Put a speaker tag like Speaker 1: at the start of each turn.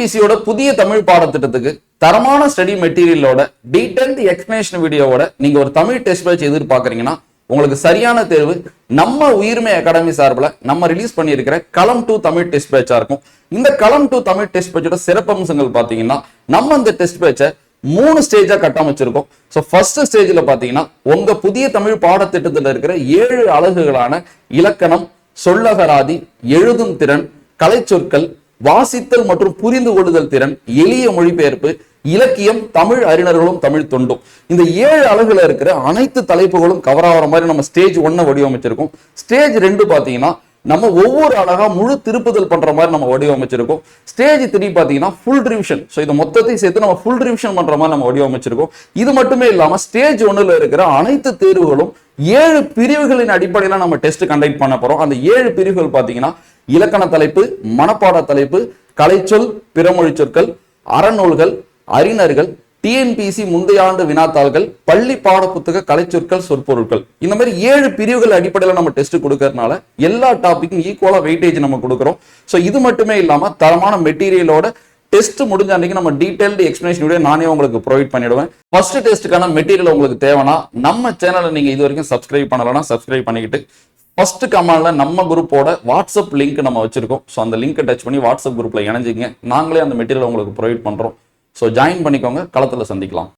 Speaker 1: டிஎன்பிசியோட புதிய தமிழ் பாடத்திட்டத்துக்கு தரமான study மெட்டீரியலோட detailed explanation வீடியோவோட நீங்க ஒரு தமிழ் டெஸ்ட் பேட்ச் எதிர்பார்க்கறீங்கன்னா உங்களுக்கு சரியான தேர்வு நம்ம உயிர்மை அகாடமி சார்பில் நம்ம ரிலீஸ் பண்ணியிருக்கிற களம் 2 தமிழ் டெஸ்ட் பேட்சா இருக்கும். இந்த களம் 2 தமிழ் டெஸ்ட் பேட்சோட சிறப்பம்சங்கள் பாத்தீங்கன்னா நம்ம இந்த டெஸ்ட் பேட்சை 3 ஸ்டேஜா கட்டமைச்சிருக்கோம். ஸோ ஃபர்ஸ்ட் ஸ்டேஜ்ல பாத்தீங்கன்னா உங்க புதிய தமிழ் பாடத்திட்டத்தில் இருக்கிற 7 அலகுகளான இலக்கணம், சொல்லகராதி, எழுதும் திறன், கலைச்சொற்கள், வாசித்தல் மற்றும் புரிந்து கொள்ளுதல் திறன், எளிய மொழிபெயர்ப்பு, இலக்கியம், தமிழ் அறிஞர்களும் தமிழ் தொண்டும், இந்த 7 அலகுல இருக்கிற அனைத்து தலைப்புகளும் கவர் ஆகிற மாதிரி நம்ம ஸ்டேஜ் 1 வடிவமைச்சிருக்கோம். ஸ்டேஜ் 2 பாத்தீங்கன்னா நம்ம ஒவ்வொரு அழகா முழு திருப்புதல் பண்ற மாதிரி நம்ம வடிவமைச்சிருக்கோம். ஸ்டேஜ் 3 பாத்தீங்கன்னா ஃபுல் ரிவிஷன். ஸோ இது மொத்தத்தையும் சேர்த்து நம்ம ஃபுல் ரிவிஷன் பண்ற மாதிரி நம்ம வடிவமைச்சிருக்கோம். இது மட்டுமே இல்லாம ஸ்டேஜ் 1ல இருக்கிற அனைத்து தேர்வுகளும் 7 பிரிவுகளின் அடிப்படையில நம்ம டெஸ்ட் கண்டக்ட் பண்ண போறோம். அந்த 7 பிரிவுகள் பாத்தீங்கன்னா இலக்கண தலைப்பு, மனப்பாட தலைப்பு, கலைச்சொல், பிறமொழி சொற்கள், அறநூல்கள், அறிஞர்கள், டிஎன்பிசி முந்தைய ஆண்டு வினாத்தாள்கள், பள்ளி பாட புத்தக கலைச்சொற்கள், சொற்பொருட்கள், இந்த மாதிரி 7 பிரிவுகள் அடிப்படையில் நம்ம டெஸ்ட் கொடுக்கறதுனால எல்லா டாபிக்கும் ஈக்குவலா வெயிட்டேஜ் நம்ம கொடுக்குறோம். ஸோ இது மட்டுமே இல்லாம தரமான மெட்டீரியலோட டெஸ்ட் முடிஞ்ச அன்னைக்கு நம்ம டீடைல்டு எக்ஸ்பிளனேஷன் வீடியோ நானே உங்களுக்கு ப்ரொவைட் பண்ணிடுவேன். ஃபர்ஸ்ட் டெஸ்ட்டுக்கான மெட்டீரியல் உங்களுக்கு தேவைன்னா நம்ம சேனலை நீங்க இது வரைக்கும் சப்ஸ்கிரைப் பண்ணலன்னா சப்ஸ்கிரைப் பண்ணிக்கிட்டு ஃபர்ஸ்ட் கமெண்ட்ல நம்ம குரூப்போட வாட்ஸ்அப் லிங்க் நம்ம வச்சிருக்கோம். ஸோ அந்த லிங்கை டச் பண்ணி வாட்ஸ்அப் குரூப்ல இணைஞ்சிங்க. நாங்களே அந்த மெட்டீரியல் உங்களுக்கு ப்ரொவைட் பண்றோம். ஸோ ஜாயின் பண்ணிக்கோங்க. களத்துல சந்திக்கலாம்.